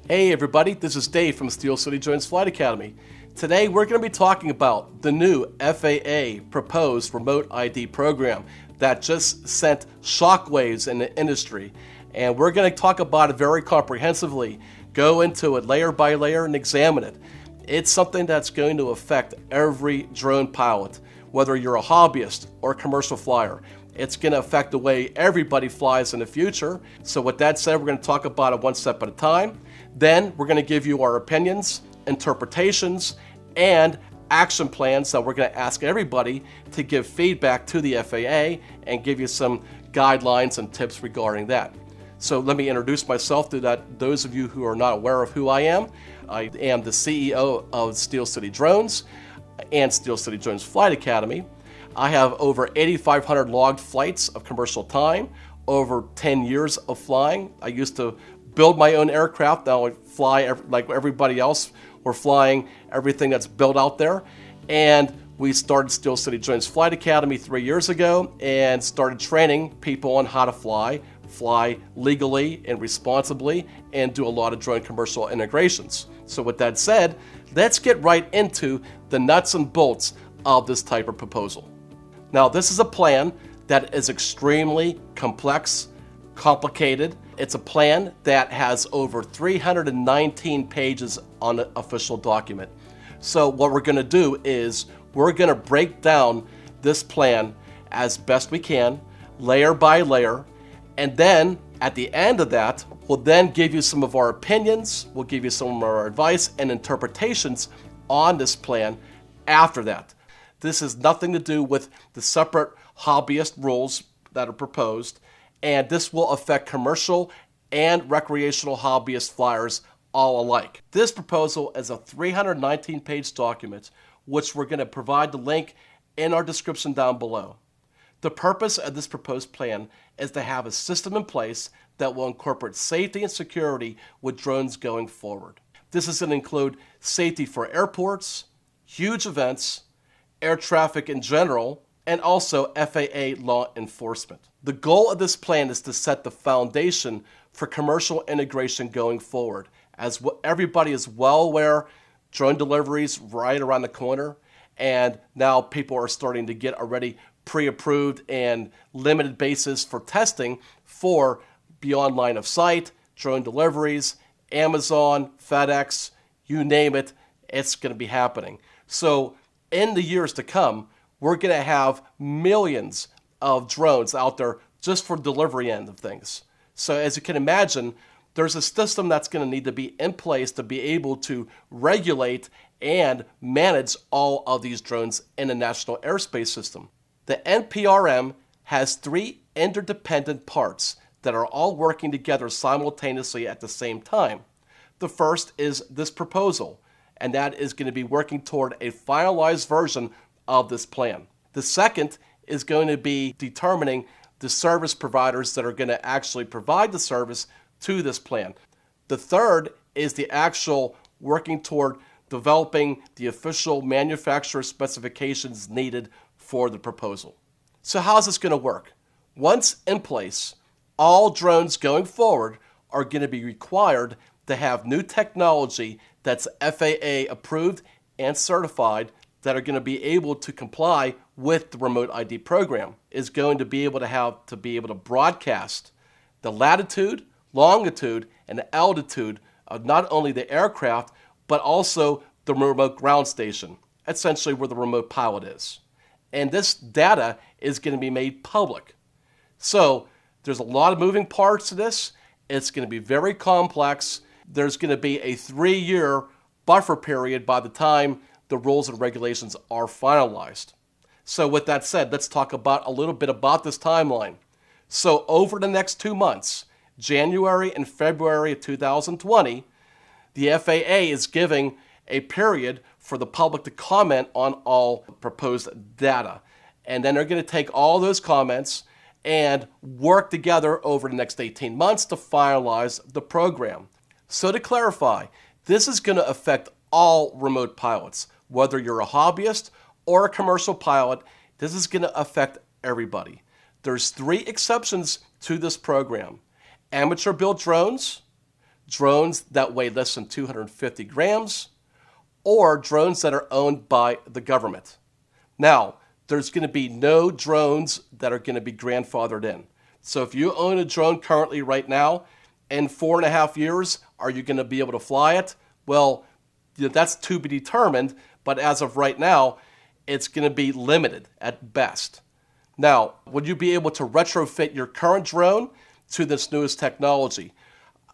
Hey everybody, this is Dave from Steel City Drones Flight Academy. Today we're going to be talking about the new FAA proposed remote ID program that just sent shockwaves in the industry. And we're going to talk about it very comprehensively, go into it layer by layer and examine it. It's something that's going to affect every drone pilot, whether you're a hobbyist or a commercial flyer. It's going to affect the way everybody flies in the future. So with that said, we're going to talk about it one step at a time. Then we're going to give you our opinions, interpretations, and action plans that we're going to ask everybody to give feedback to the FAA and give you some guidelines and tips regarding that. So let me introduce myself to those of you who are not aware of who I am. I am the CEO of Steel City Drones and Steel City Drones Flight Academy. I have over 8,500 logged flights of commercial time, over 10 years of flying. I used to build my own aircraft. Now I fly like everybody else. We're flying everything that's built out there. And we started Steel City Drones Flight Academy 3 years ago and started training people on how to fly legally and responsibly, and do a lot of drone commercial integrations. So with that said, let's get right into the nuts and bolts of this type of proposal. Now, this is a plan that is extremely complex, complicated. It's a plan that has over 319 pages on the official document. So what we're going to do is we're going to break down this plan as best we can, layer by layer, and then at the end of that, we'll then give you some of our opinions, we'll give you some of our advice and interpretations on this plan after that. This has nothing to do with the separate hobbyist rules that are proposed, and this will affect commercial and recreational hobbyist flyers all alike. This proposal is a 319-page document, which we're going to provide the link in our description down below. The purpose of this proposed plan is to have a system in place that will incorporate safety and security with drones going forward. This is going to include safety for airports, huge events, air traffic in general, and also FAA law enforcement. The goal of this plan is to set the foundation for commercial integration going forward. As everybody is well aware, drone deliveries right around the corner, and now people are starting to get already pre-approved and limited basis for testing for beyond line of sight, drone deliveries, Amazon, FedEx, you name it, it's going to be happening. So in the years to come, we're going to have millions of drones out there just for delivery end of things. So as you can imagine, there's a system that's going to need to be in place to be able to regulate and manage all of these drones in the national airspace system. The NPRM has 3 interdependent parts that are all working together simultaneously at the same time. The first is this proposal, and that is going to be working toward a finalized version of this plan. The second is going to be determining the service providers that are going to actually provide the service to this plan. The third is the actual working toward developing the official manufacturer specifications needed for the proposal. So how is this going to work? Once in place, all drones going forward are going to be required to have new technology that's FAA approved and certified that are going to be able to comply with the remote ID program. Is going to be able to broadcast the latitude, longitude, and altitude of not only the aircraft, but also the remote ground station, essentially where the remote pilot is. And this data is going to be made public. So there's a lot of moving parts to this. It's going to be very complex. There's going to be a 3-year buffer period by the time the rules and regulations are finalized. So with that said, let's talk about a little bit about this timeline. So over the next 2 months, January and February of 2020, the FAA is giving a period for the public to comment on all proposed data. And then they're going to take all those comments and work together over the next 18 months to finalize the program. So to clarify, this is going to affect all remote pilots. Whether you're a hobbyist or a commercial pilot, this is going to affect everybody. There's 3 exceptions to this program: amateur built drones, drones that weigh less than 250 grams, or drones that are owned by the government. Now, there's going to be no drones that are going to be grandfathered in. So if you own a drone currently right now, in 4.5 years, are you going to be able to fly it? Well, that's to be determined, but as of right now, it's going to be limited at best. Now, would you be able to retrofit your current drone to this newest technology?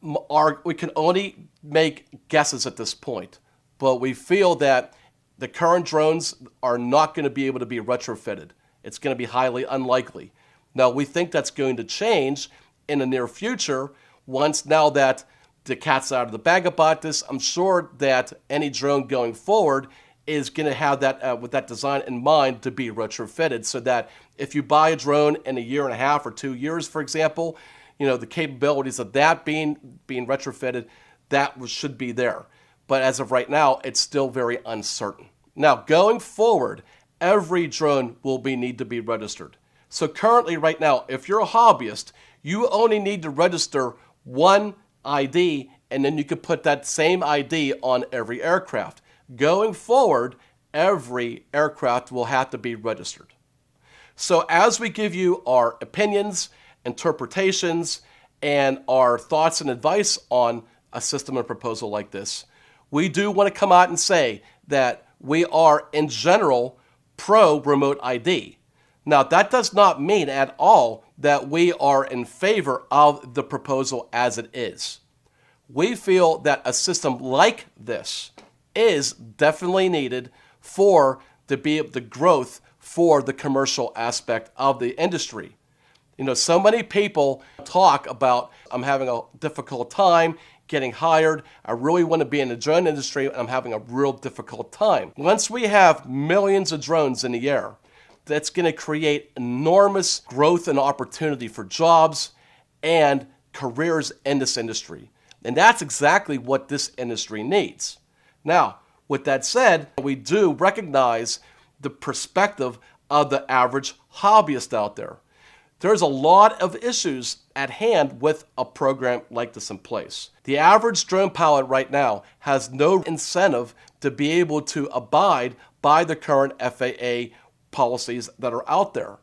We can only make guesses at this point, but we feel that the current drones are not going to be able to be retrofitted. It's going to be highly unlikely. Now, we think that's going to change in the near future once now that the cat's out of the bag about this. I'm sure that any drone going forward is going to have that with that design in mind to be retrofitted, so that if you buy a drone in 1.5 years or 2 years, for example, the capabilities of that being retrofitted, that should be there. But as of right now, it's still very uncertain. Now, going forward, every drone will need to be registered. So currently, right now, if you're a hobbyist, you only need to register one ID, and then you could put that same ID on every aircraft. Going forward, every aircraft will have to be registered. So as we give you our opinions, interpretations, and our thoughts and advice on a system and proposal like this, we do want to come out and say that we are, in general, pro remote ID. Now, that does not mean at all that we are in favor of the proposal as it is. We feel that a system like this is definitely needed for the growth for the commercial aspect of the industry. So many people talk about, I'm having a difficult time getting hired. I really want to be in the drone industry, and I'm having a real difficult time. Once we have millions of drones in the air, that's going to create enormous growth and opportunity for jobs and careers in this industry. And that's exactly what this industry needs. Now, with that said, we do recognize the perspective of the average hobbyist out there. There's a lot of issues at hand with a program like this in place. The average drone pilot right now has no incentive to be able to abide by the current FAA policies that are out there.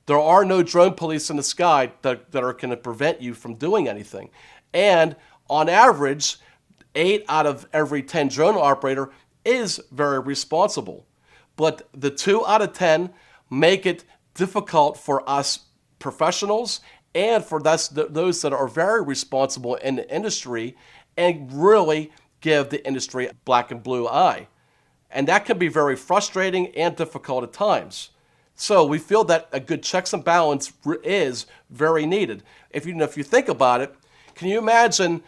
There are no drone police in the sky that are going to prevent you from doing anything. And on average, 8 out of every 10 drone operator is very responsible. But the 2 out of 10 make it difficult for us professionals and for those that are very responsible in the industry and really give the industry a black and blue eye. And that can be very frustrating and difficult at times. So we feel that a good checks and balance is very needed. If you think about it, can you imagine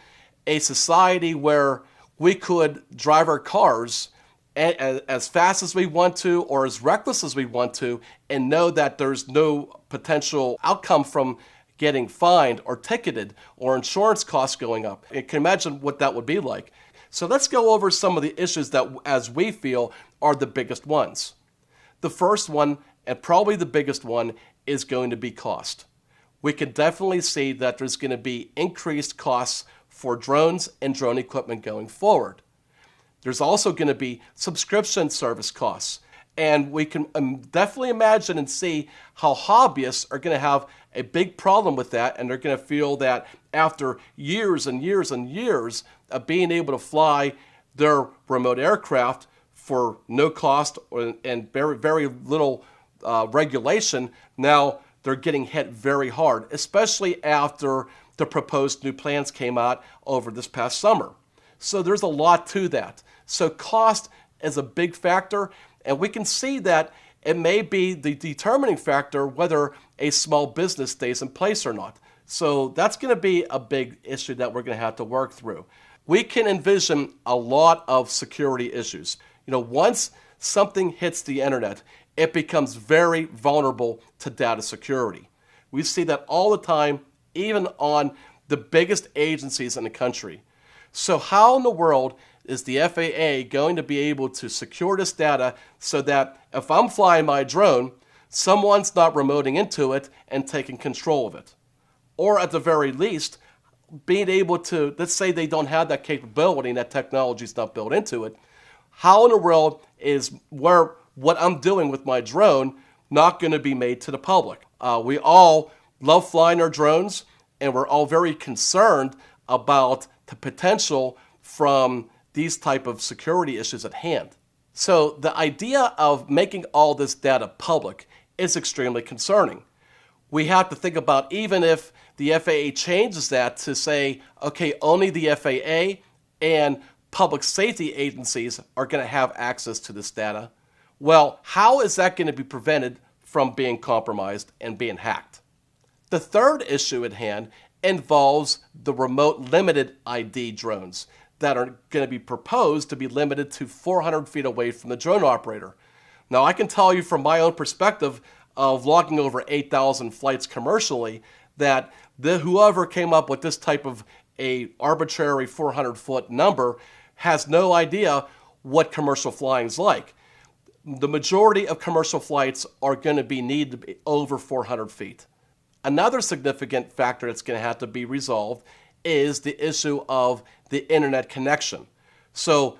a society where we could drive our cars as fast as we want to or as reckless as we want to and know that there's no potential outcome from getting fined or ticketed or insurance costs going up? You can imagine what that would be like. So let's go over some of the issues that, as we feel, are the biggest ones. The first one, and probably the biggest one, is going to be cost. We can definitely see that there's going to be increased costs for drones and drone equipment going forward. There's also going to be subscription service costs. And we can definitely imagine and see how hobbyists are going to have a big problem with that, and they're going to feel that after years and years and years of being able to fly their remote aircraft for no cost and very, very little regulation, now they're getting hit very hard, especially after the proposed new plans came out over this past summer. So there's a lot to that. So cost is a big factor, and we can see that it may be the determining factor whether a small business stays in place or not. So that's going to be a big issue that we're going to have to work through. We can envision a lot of security issues. Once something hits the internet, it becomes very vulnerable to data security. We see that all the time, even on the biggest agencies in the country. So how in the world is the FAA going to be able to secure this data so that if I'm flying my drone, someone's not remoting into it and taking control of it? Or at the very least, being able to, let's say they don't have that capability and that technology is not built into it, how in the world is what I'm doing with my drone not going to be made to the public? We all love flying our drones, and we're all very concerned about the potential from these type of security issues at hand. So the idea of making all this data public is extremely concerning. We have to think about, even if the FAA changes that to say, okay, only the FAA and public safety agencies are going to have access to this data. Well, how is that going to be prevented from being compromised and being hacked? The third issue at hand involves the remote limited ID drones that are going to be proposed to be limited to 400 feet away from the drone operator. Now, I can tell you from my own perspective of logging over 8,000 flights commercially that whoever came up with this type of a arbitrary 400-foot number has no idea what commercial flying is like. The majority of commercial flights are going to need to be over 400 feet. Another significant factor that's going to have to be resolved is the issue of the internet connection. So,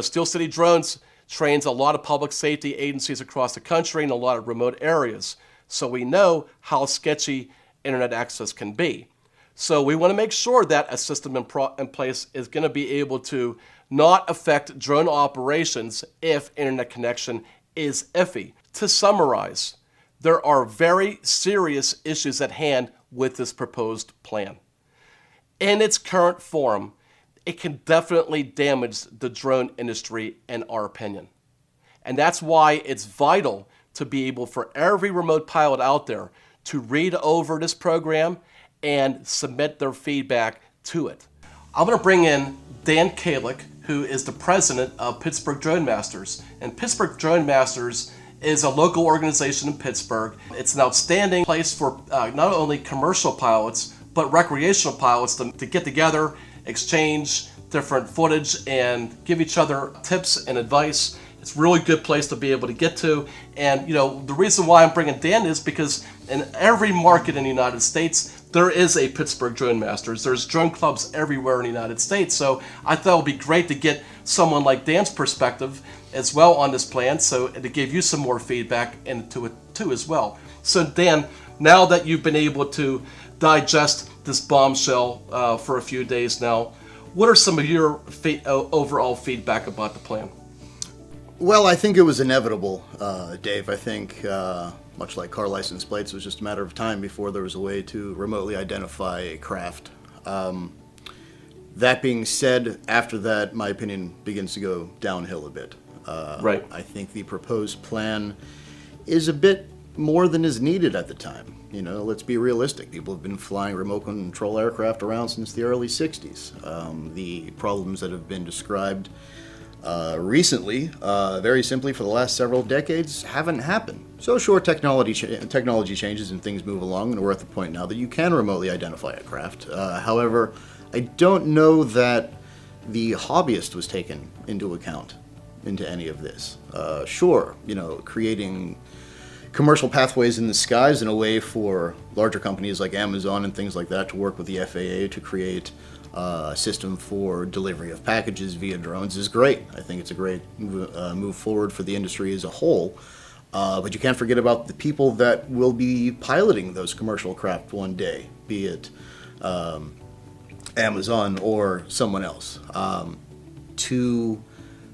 Steel City Drones trains a lot of public safety agencies across the country in a lot of remote areas. So we know how sketchy internet access can be. So we want to make sure that a system in place is going to be able to not affect drone operations if internet connection is iffy. To summarize, there are very serious issues at hand with this proposed plan. In its current form, it can definitely damage the drone industry, in our opinion. And that's why it's vital to be able for every remote pilot out there to read over this program and submit their feedback to it. I'm going to bring in Dan Kalick, who is the president of Pittsburgh Drone Masters. And Pittsburgh Drone Masters is a local organization in Pittsburgh. It's an outstanding place for not only commercial pilots, but recreational pilots to get together, exchange different footage, and give each other tips and advice. It's a really good place to be able to get to. And the reason why I'm bringing Dan is because in every market in the United States, there is a Pittsburgh Drone Masters. There's drone clubs everywhere in the United States. So I thought it would be great to get someone like Dan's perspective as well on this plan, so to give you some more feedback into it too as well. So Dan, now that you've been able to digest this bombshell for a few days now, what are some of your overall feedback about the plan? Well, I think it was inevitable, Dave. I think, much like car license plates, it was just a matter of time before there was a way to remotely identify a craft. That being said, after that, my opinion begins to go downhill a bit. Right. I think the proposed plan is a bit more than is needed at the time. Let's be realistic. People have been flying remote control aircraft around since the early 60s. The problems that have been described recently, very simply for the last several decades, haven't happened. So sure, technology changes and things move along, and we're at the point now that you can remotely identify a craft. However, I don't know that the hobbyist was taken into account into any of this. Sure, creating commercial pathways in the skies in a way for larger companies like Amazon and things like that to work with the FAA to create a system for delivery of packages via drones is great. I think it's a great move forward for the industry as a whole. But you can't forget about the people that will be piloting those commercial craft one day, be it Amazon or someone else. To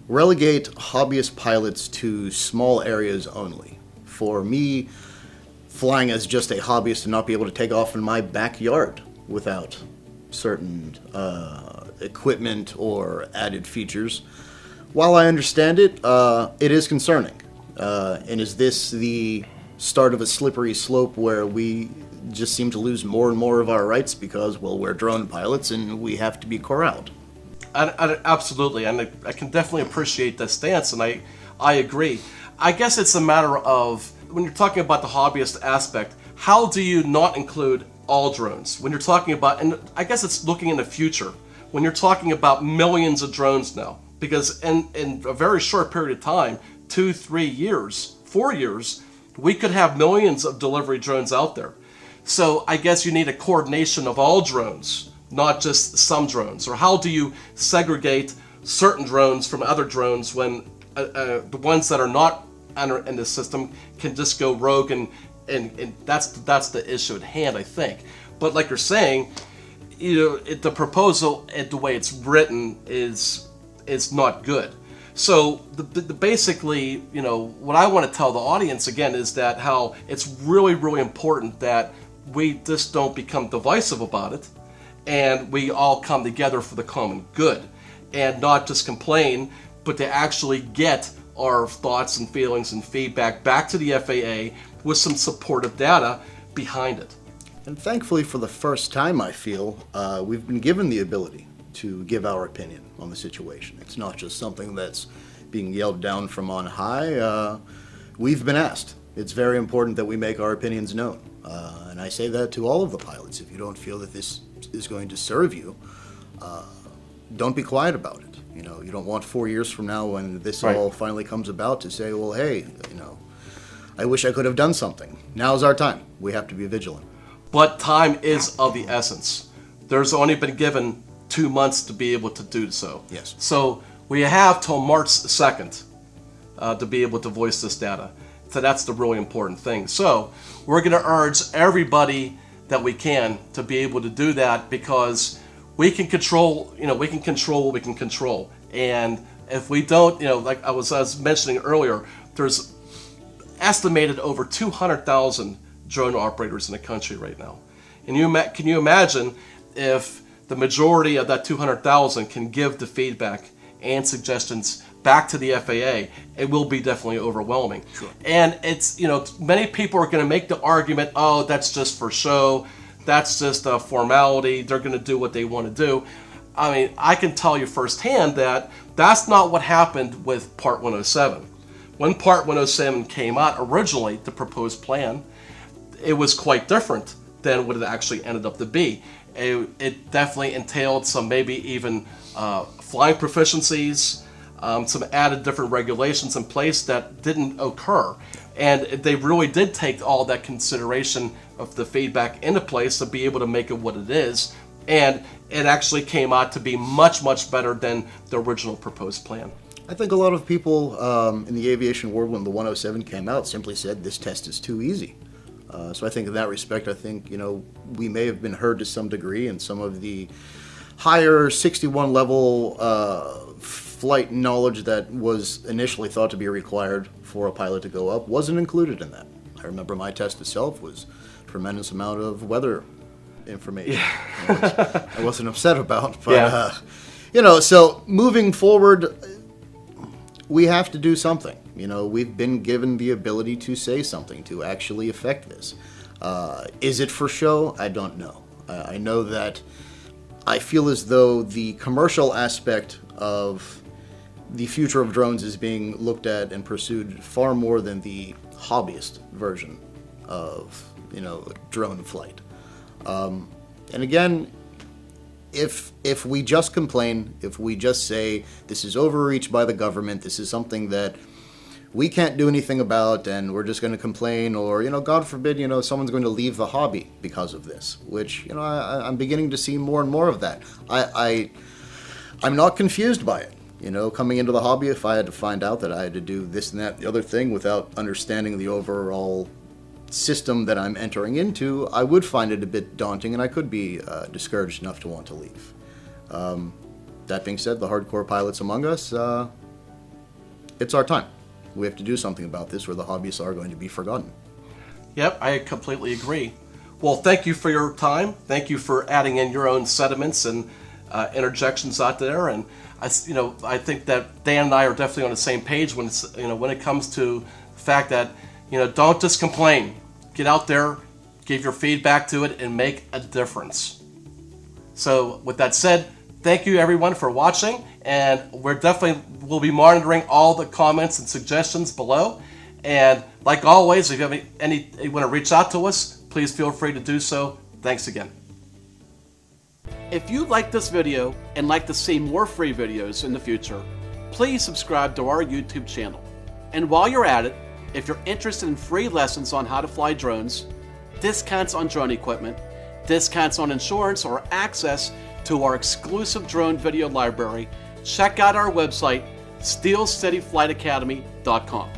relegate hobbyist pilots to small areas only. For me, flying as just a hobbyist and not be able to take off in my backyard without certain equipment or added features, while I understand it, it is concerning. And is this the start of a slippery slope where we just seem to lose more and more of our rights because, well, we're drone pilots and we have to be corralled? Absolutely, and I can definitely appreciate that stance, and I agree. I guess it's a matter of, when you're talking about the hobbyist aspect, how do you not include all drones? When you're talking about, and I guess it's looking in the future, when you're talking about millions of drones now, because in a very short period of time, 2, 3 years, 4 years, we could have millions of delivery drones out there. So I guess you need a coordination of all drones not just some drones? Or how do you segregate certain drones from other drones when the ones that are not in the system can just go rogue, and that's the issue at hand, I think. But like you're saying, the proposal and the way it's written is not good. So basically, what I want to tell the audience again is that how it's really, really important that we just don't become divisive about it, and we all come together for the common good, and not just complain, but to actually get our thoughts and feelings and feedback back to the FAA with some supportive data behind it. And thankfully, for the first time, I feel, we've been given the ability to give our opinion on the situation. It's not just something that's being yelled down from on high. We've been asked. It's very important that we make our opinions known. And I say that to all of the pilots. If you don't feel that this is going to serve you, don't be quiet about it. You don't want 4 years from now when this Right. all finally comes about to say, well, hey, I wish I could have done something. Now's our time. We have to be vigilant. But time is of the essence. There's only been given 2 months to be able to do so. Yes. So we have till March 2nd to be able to voice this data. So that's the really important thing. So we're going to urge everybody that we can to be able to do that, because we can control, we can control what we can control. And if we don't, like I was mentioning earlier, there's estimated over 200,000 drone operators in the country right now. And can you imagine if the majority of that 200,000 can give the feedback and suggestions back to the FAA? It will be definitely overwhelming. Sure. And it's, many people are going to make the argument, oh, that's just for show. That's just a formality. They're going to do what they want to do. I mean, I can tell you firsthand that that's not what happened with Part 107. When Part 107 came out originally, the proposed plan, it was quite different than what it actually ended up to be. It definitely entailed some maybe even flying proficiencies, some added different regulations in place that didn't occur. And they really did take all that consideration of the feedback into place to be able to make it what it is. And it actually came out to be much, much better than the original proposed plan. I think a lot of people in the aviation world, when the 107 came out, simply said this test is too easy. So I think in that respect, we may have been heard to some degree, and some of the higher 61 level flight knowledge that was initially thought to be required for a pilot to go up wasn't included in that. I remember my test itself was a tremendous amount of weather information, which I wasn't upset about. But, so moving forward, we have to do something. We've been given the ability to say something, to actually affect this. Is it for show? I don't know. I know that I feel as though the commercial aspect of the future of drones is being looked at and pursued far more than the hobbyist version of, drone flight. And again, if we just complain, if we just say this is overreach by the government, this is something that we can't do anything about, and we're just going to complain, or, God forbid, someone's going to leave the hobby because of this, which, I'm beginning to see more and more of that. I'm not confused by it. Coming into the hobby, if I had to find out that I had to do this and that, the other thing, without understanding the overall system that I'm entering into, I would find it a bit daunting, and I could be discouraged enough to want to leave. That being said, the hardcore pilots among us, it's our time. We have to do something about this, or the hobbyists are going to be forgotten. Yep, I completely agree. Well, thank you for your time. Thank you for adding in your own sentiments and interjections out there. And I think that Dan and I are definitely on the same page when it comes to the fact that don't just complain. Get out there, give your feedback to it, and make a difference. So, with that said, thank you everyone for watching, and we'll be monitoring all the comments and suggestions below. And like always, if you have you want to reach out to us, please feel free to do so. Thanks again. If you like this video and like to see more free videos in the future, please subscribe to our YouTube channel. And while you're at it, if you're interested in free lessons on how to fly drones, discounts on drone equipment, discounts on insurance, or access to our exclusive drone video library, check out our website, steelcityflightacademy.com.